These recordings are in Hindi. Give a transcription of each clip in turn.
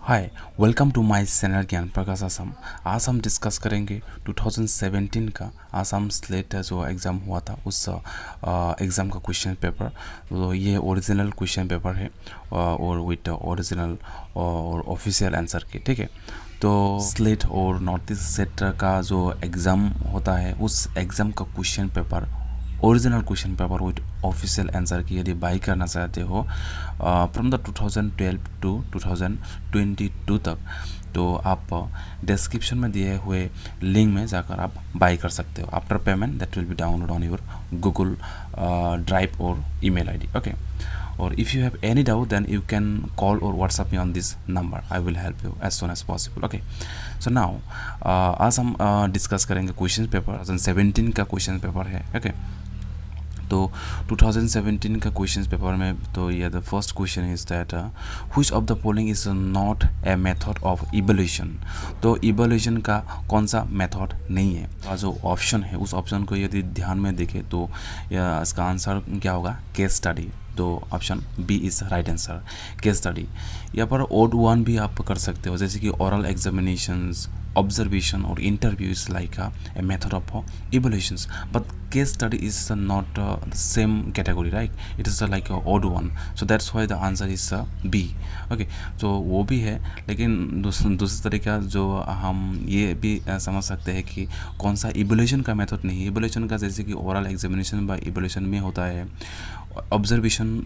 Hi, welcome to my channel Gyan Prakash Assam. आज हम डिस्कस करेंगे 2017 का आसाम स्लेट जो एग्ज़ाम हुआ था उस एग्ज़ाम का क्वेश्चन पेपर। तो ये ओरिजिनल क्वेश्चन पेपर है और विद ओरिजिनल और ऑफिशियल आंसर के, ठीक है। तो स्लेट और नॉर्थ ईस्ट सेट का जो एग्ज़ाम होता है उस एग्ज़ाम का question paper, original question paper with official answer की यदि बाई करना चाहते हो फ्रॉम द 2012 टू 2022 तक, तो आप डिस्क्रिप्शन में दिए हुए लिंक में जाकर आप बाई कर सकते हो। After payment that will be download on your Google drive और ईमेल आईडी, ओके। और if you have any doubt then you can call और WhatsApp me on this number, I will help you as soon as possible, okay. So now आज हम डिस्कस करेंगे क्वेश्चन पेपर 2017 का क्वेश्चन पेपर है, ओके। तो 2017 का क्वेश्चन पेपर में तो ये the first question is that which of the following is not a method of evolution. तो इवोल्यूशन का कौन सा मेथड नहीं है। जो ऑप्शन है उस ऑप्शन को यदि ध्यान में देखें तो इसका आंसर क्या होगा, केस स्टडी। तो option B is right answer, case study. यहाँ पर ओड वन भी आप कर सकते हो, जैसे कि oral examinations, observation or interview is like a method of evaluations, but case study is not the same category, right? It is like a odd one, so that's why the answer is B, okay। तो वो भी है, लेकिन दूसरी तरीका जो हम ये भी समझ सकते हैं कि कौन सा इवोल्यूशन का मेथड नहीं है। इवोल्यूशन का जैसे कि ओरल एग्जामिनेशन बाय इवोल्यूशन में होता है, ऑब्जर्वेशन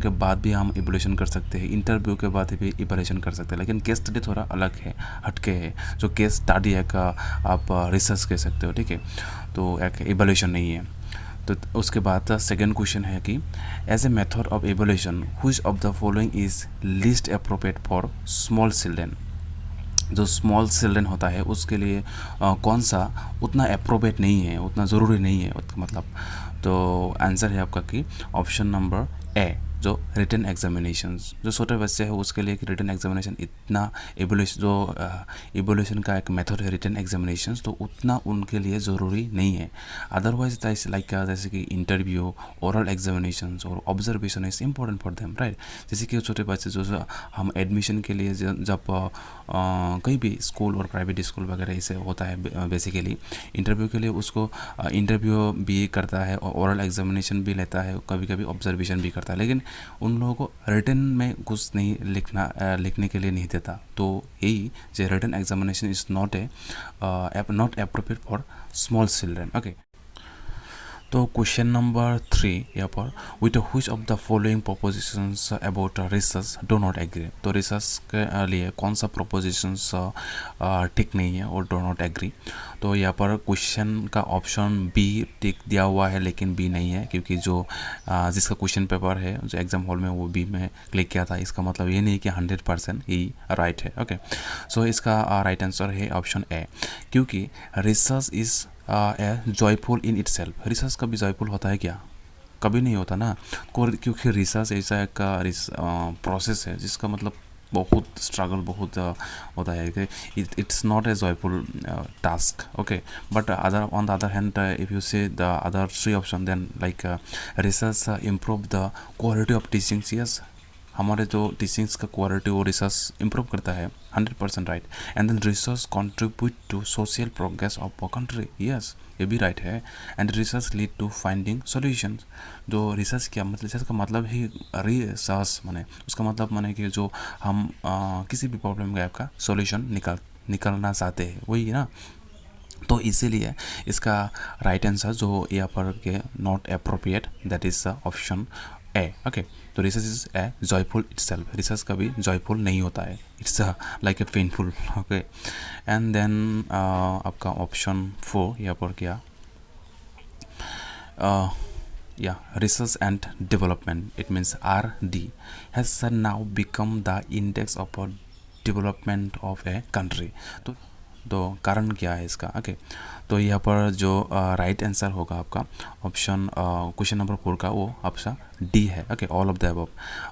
के बाद भी हम इवोल्यूशन कर सकते हैं, इंटरव्यू के बाद भी इवोल्यूशन कर सकते हैं, लेकिन केस स्टडी थोड़ा अलग है, हटके है। जो केस स्टडी एक आप रिसर्च कह सकते हो, ठीक है, तो एक इवोल्यूशन नहीं है। तो उसके बाद सेकेंड क्वेश्चन है कि as a method of evaluation which of the following is least appropriate for small children. जो स्मॉल चिल्ड्रेन होता है उसके लिए कौन सा उतना अप्रोप्रिएट नहीं है, उतना ज़रूरी नहीं है, मतलब। तो आंसर है आपका कि ऑप्शन नंबर ए, जो रिटन एग्जामिनेशंस। जो छोटे बच्चे हैं उसके लिए रिटन एग्जामिनेशन इतना एवोल्यूशन, जो एवोल्यूशन का एक मेथड है रिटन एग्जामिनेशंस, तो उतना उनके लिए ज़रूरी नहीं है। अदरवाइज लाइक जैसे कि इंटरव्यू, ओरल एग्जामिनेशंस और observation is important for them, right. जैसे कि छोटे बच्चे जो हम एडमिशन के लिए जब कहीं भी स्कूल और प्राइवेट स्कूल वगैरह इसे होता है, बेसिकली इंटरव्यू के लिए उसको इंटरव्यू भी करता है और ओरल एग्जामिनेशन भी लेता है, कभी कभी ऑब्जर्वेशन भी करता है, लेकिन उन लोगों को रिटन में कुछ नहीं लिखने के लिए नहीं देता। तो यही जो written examination is not appropriate for small children, okay. तो क्वेश्चन नंबर 3 यहाँ पर with which of the following propositions about research do not agree. तो रिसर्च के लिए कौन सा प्रोपोजिशंस ठीक नहीं है और डो नॉट एग्री। तो यहाँ पर क्वेश्चन का ऑप्शन बी टिक दिया हुआ है, लेकिन बी नहीं है, क्योंकि जो जिसका क्वेश्चन पेपर है जो एग्जाम हॉल में वो बी में क्लिक किया था, इसका मतलब ये नहीं कि 100% ही राइट है, ओके। सो इसका राइट आंसर है ऑप्शन ए, क्योंकि research is joyful in it self. Research कभी जॉयफुल होता है क्या? कभी नहीं होता ना। क्योंकि रिसर्च ऐसा एक प्रोसेस है जिसका मतलब बहुत स्ट्रगल बहुत होता है कि it's not a joyful task, okay. But other on the other hand if you say the other three option then like research improve the quality of teachings, yes, हमारे जो टीचिंग्स का क्वालिटी वो रिसर्च इम्प्रूव करता है, 100% right. And then research contribute to social progress of a country, yes, ये भी राइट है। And research lead to finding solutions. जो रिसर्च क्या मतलब, रिसर्च का मतलब ही रिसर्च माने उसका मतलब माने कि जो हम किसी भी प्रॉब्लम का आपका सॉल्यूशन निकालना चाहते हैं, वही ना। तो इसीलिए इसका राइट आंसर जो यहाँ पर के not appropriate, that is option A, okay. तो research is a joyful itself. Research कभी जॉयफुल नहीं होता है, it's like a painful, okay. And then आपका ऑप्शन 4 यहाँ पर क्या, या research and development, it means RD has now become the index of development of a country. तो कारण क्या है इसका, ओके। तो यहाँ पर जो राइट आंसर होगा आपका ऑप्शन क्वेश्चन नंबर 4 का, वो ऑप्शन डी है, okay, all of the above.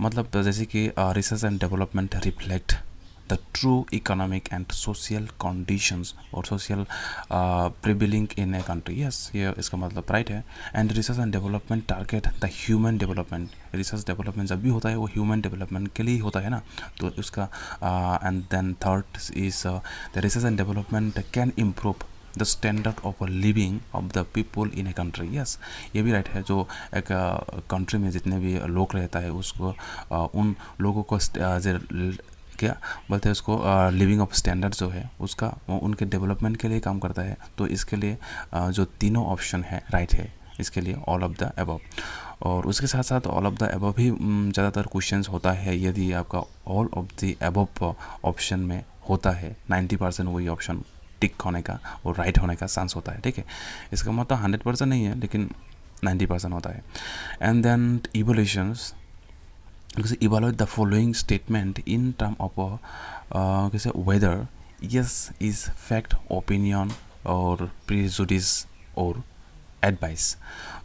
मतलब जैसे कि research and development reflect the true economic and social conditions or social prevailing in a country. Yes, ये इसका मतलब राइट है. And research and development target the human development. Research development जब भी होता है वो ह्यूमन डेवलपमेंट के लिए ही होता है ना. तो उसका and then third is the research and development can improve the standard of living of the people in a country. Yes, ये भी राइट है. जो एक कंट्री में जितने भी लोग रहता है उसको उन लोगों को क्या बोलते हैं उसको लिविंग ऑफ स्टैंडर्ड जो है उसका उनके डेवलपमेंट के लिए काम करता है. तो इसके लिए जो तीनों ऑप्शन है राइट है इसके लिए, ऑल ऑफ द अबव. और उसके साथ साथ ऑल ऑफ द अबव ही ज़्यादातर क्वेश्चंस होता है. यदि आपका all of the above option में होता है 90% वही ऑप्शन टिक होने का और राइट होने का चांस होता है. ठीक है, इसका मतलब 100% नहीं है लेकिन 90% होता है. And then evaluations evaluate the following statement in term of whether yes is fact, opinion और prejudice और advice.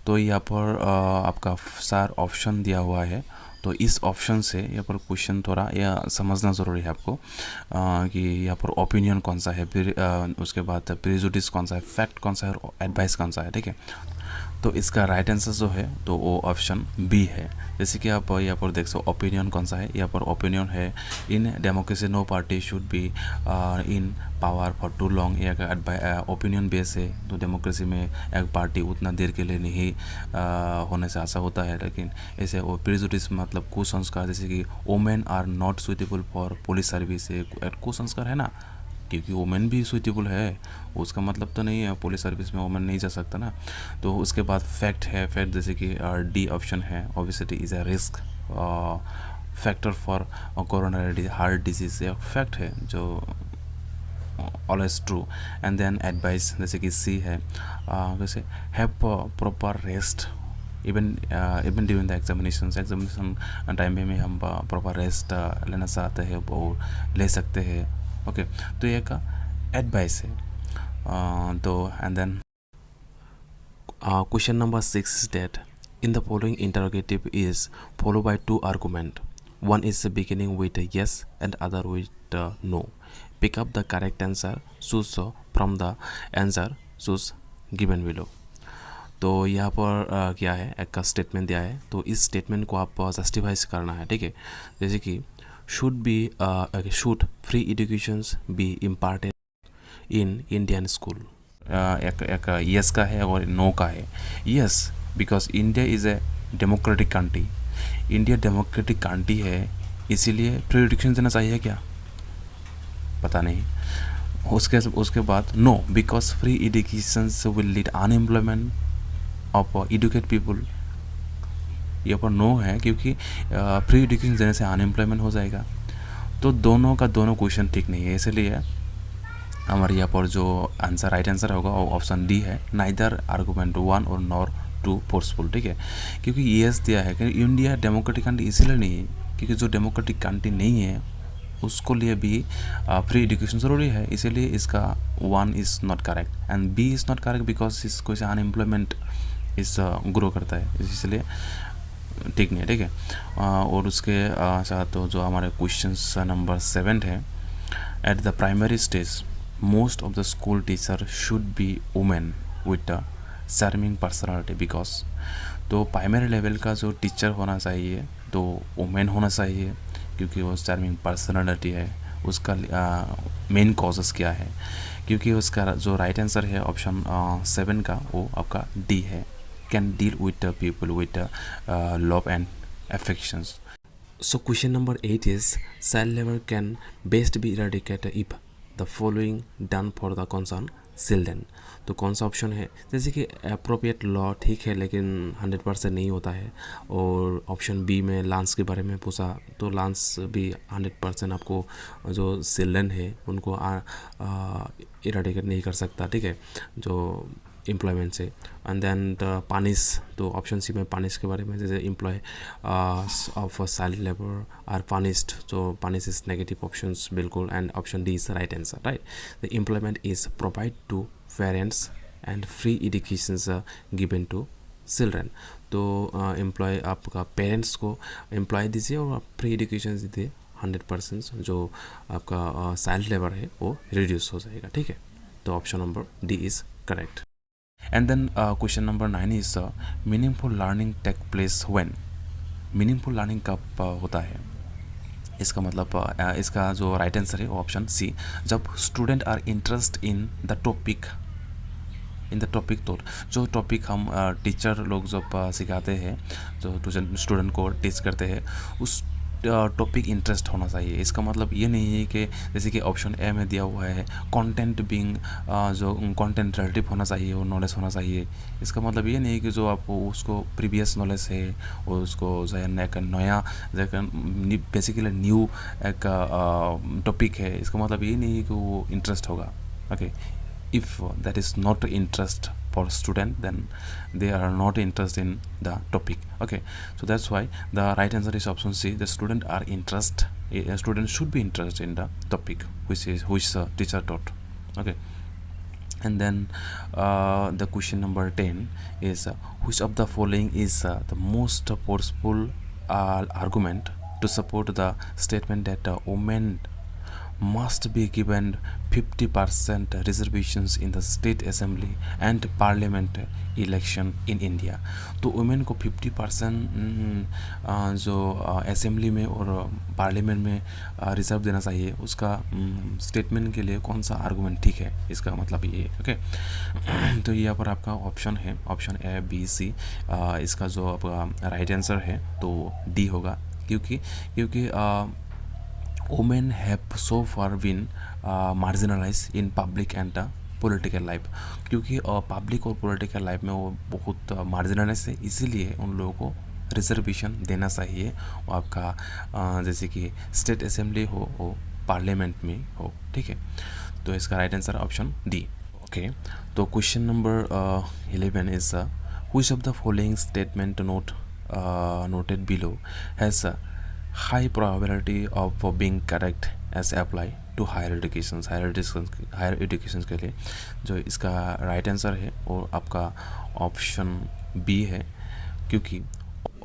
तो यहाँ पर आपका 4 ऑप्शन दिया हुआ है. तो इस ऑप्शन से यहाँ पर क्वेश्चन थोड़ा यह समझना ज़रूरी है आपको कि यहाँ पर ओपिनियन कौन सा है, फिर उसके बाद प्रेजुडिस कौन सा है, फैक्ट कौन सा है और एडवाइस कौन सा है. ठीक है, तो इसका राइट आंसर जो है तो वो ऑप्शन बी है. जैसे कि आप यहाँ पर देख सकते हो ओपिनियन कौन सा है. यहाँ पर ओपिनियन है in democracy no party should be in power for too long. या ओपिनियन बेस है तो डेमोक्रेसी में एक पार्टी उतना देर के लिए नहीं होने से आशा होता है. लेकिन ऐसे वो प्रेजुडिस मतलब कुसंस्कार, जैसे कि women are not suitable for police service, कुसंस्कार है ना, क्योंकि वुमेन भी सुइटेबल है उसका मतलब तो नहीं है पुलिस सर्विस में वुमेन नहीं जा सकता ना. तो उसके बाद फैक्ट है. फैक्ट जैसे कि डी ऑप्शन है, obesity is a risk factor for coronary heart disease. Fact है जो always true. And then advice जैसे कि सी है, जैसे have proper rest even during the examination time में हम प्रॉपर रेस्ट लेना चाहते हैं वो ले सकते हैं. ओके, तो ये का एडवाइस है. तो and then question number 6 is that in the following interrogative is follow by 2 argument. One is beginning with a yes and other with no. Pick up the correct answer. Choose from the answer choose given below. तो यहाँ पर क्या है, एक का स्टेटमेंट दिया है. तो इस स्टेटमेंट को आप जस्टिफाइज करना है. ठीक है, जैसे कि should free educations be imparted in Indian school. एक yes का है और no का है. Yes, because India is a democratic country. India democratic country है इसीलिए फ्री एजुकेशन देना चाहिए क्या, पता नहीं. उसके बाद no, because free education will lead unemployment of educated people. यहाँ पर नो है क्योंकि फ्री एजुकेशन देने से अनएम्प्लॉयमेंट हो जाएगा. तो दोनों का दोनों क्वेश्चन ठीक नहीं है. इसलिए हमारे यहाँ पर जो आंसर राइट आंसर होगा वो ऑप्शन डी है, नाइदर आर्गूमेंट 1 और नॉर 2 फोर्सफुल. ठीक है, क्योंकि येस दिया है कि इंडिया डेमोक्रेटिक कंट्री इसलिए नहीं है क्योंकि जो डेमोक्रेटिक कंट्री नहीं है उसको लिए भी फ्री एजुकेशन ज़रूरी है. इसीलिए इसका 1 is not correct and B is not correct because इसको से अनएम्प्लॉयमेंट इस ग्रो करता है, इसलिए ठीक नहीं है. ठीक है, और उसके साथ जो हमारे क्वेश्चन नंबर 7 है, at the primary stage most of the school teacher should be women with the charming personality because. तो प्राइमरी लेवल का जो टीचर होना चाहिए तो वुमेन होना चाहिए क्योंकि वो चार्मिंग पर्सनालिटी है. उसका मेन कॉजेस क्या है, क्योंकि उसका जो राइट आंसर है ऑप्शन 7 का वो आपका डी है, can deal with the people with love and affections. So question number 8 is child labour can best be eradicated if the following done for the concern children. तो कौन सा ऑप्शन है, जैसे कि अप्रोप्रिएट लॉ ठीक है लेकिन 100% नहीं होता है. और ऑप्शन बी में लांस के बारे में पूछा तो लांस भी 100% आपको जो चिल्ड्रेन है उनको इरेडिकेट नहीं कर सकता. ठीक है, जो एम्प्लॉयमेंट से. एंड देन द पानिश, तो ऑप्शन सी में पानिश के बारे में, जैसे employ of child labour are punished, तो पानिश इज नेगेटिव ऑप्शंस बिल्कुल. And option D is right answer. Right, the employment is provide to parents and free education given to children. तो एम्प्लॉय आपका पेरेंट्स को एम्प्लॉय दीजिए और फ्री एजुकेशन दीजिए 100% जो आपका चाइल्ड लेबर है वो रिड्यूस हो जाएगा, ठीक है। तो option number D is correct. And then question number 9 is meaningful learning take place when. Meaningful learning कब होता है? इसका मतलब इसका जो राइट आंसर है वो ऑप्शन सी, जब student are interest in the topic. तो जो टॉपिक हम टीचर लोग जब सिखाते हैं, जो स्टूडेंट को टीच करते हैं, उस टॉपिक इंटरेस्ट होना चाहिए। इसका मतलब ये नहीं है कि जैसे कि ऑप्शन ए में दिया हुआ है कंटेंट बिंग, जो कंटेंट रिलेटिव होना चाहिए, वो नॉलेज होना चाहिए। इसका मतलब ये नहीं है कि जो आपको उसको प्रीवियस नॉलेज है और उसको जो है एक नया बेसिकली न्यू एक टॉपिक है, इसका मतलब ये नहीं है कि वो इंटरेस्ट होगा। Okay, if that is not interest for student, then they are not interested in the topic. Okay, so that's why the right answer is option C, the student are interest, a student should be interested in the topic which teacher taught. Okay, and then the question number 10 is which of the following is the most forceful argument to support the statement that women must be given 50% reservations in the state assembly and parliament election in India। तो वुमेन को 50% जो असेंबली में और पार्लियामेंट में रिजर्व देना चाहिए, उसका स्टेटमेंट के लिए कौन सा आर्गूमेंट ठीक है, इसका मतलब ये। ओके, तो यहाँ पर आपका ऑप्शन है ऑप्शन ए बी सी। इसका जो आपका राइट आंसर है तो डी होगा, क्योंकि women have so far been marginalized in public and political life। क्योंकि पब्लिक और पॉलिटिकल लाइफ में वो बहुत मार्जिनलाइज है, इसीलिए उन लोगों को रिजर्वेशन देना चाहिए। वो आपका जैसे कि स्टेट असेंबली हो पार्लियामेंट में हो, ठीक है। तो इसका right answer option D. Okay, तो question number 11 is which of the following statement noted below has a high probability of being correct as apply to higher education के लिए। जो इसका राइट आंसर है वो आपका ऑप्शन बी है, क्योंकि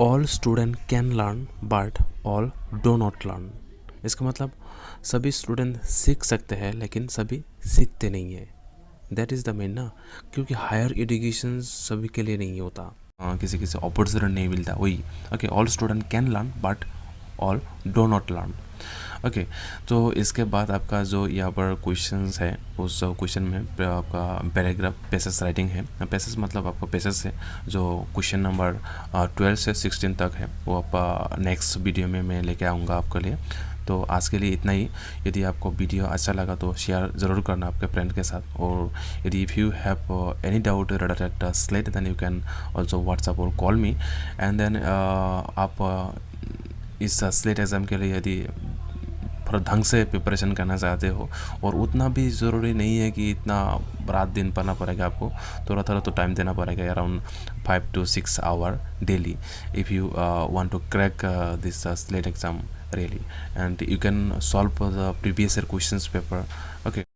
all student can learn but all do not learn. इसका मतलब सभी स्टूडेंट सीख सकते हैं लेकिन सभी सीखते नहीं है। दैट इज़ द मेन ना, क्योंकि हायर एजुकेशन सभी के लिए नहीं होता, किसी अपॉर्चुनिटी नहीं मिलता, वही। Okay, all student can learn but all do not learn. Okay, तो इसके बाद आपका जो यहाँ पर क्वेश्चंस है, उस क्वेश्चन में आपका पैराग्राफ पैसेज राइटिंग है। पैसेज मतलब आपका पैसेज है जो क्वेश्चन नंबर 12 से 16 तक है, वो आप नेक्स्ट वीडियो में मैं लेके आऊँगा आपके लिए। तो आज के लिए इतना ही। यदि आपको वीडियो अच्छा लगा तो शेयर ज़रूर करना आपके फ्रेंड के साथ, और यदि if you have any doubt related slate then you can also WhatsApp और कॉल मी। एंड देन आप इस स्लेट एग्ज़ाम के लिए यदि थोड़ा ढंग से प्रिपरेशन करना चाहते हो, और उतना भी ज़रूरी नहीं है कि इतना रात दिन पढ़ना पड़ेगा, आपको थोड़ा थोड़ा तो टाइम देना पड़ेगा, around 5 to 6 hours daily if you want to crack this SLATE exam really, and you can solve the previous year questions paper. Okay.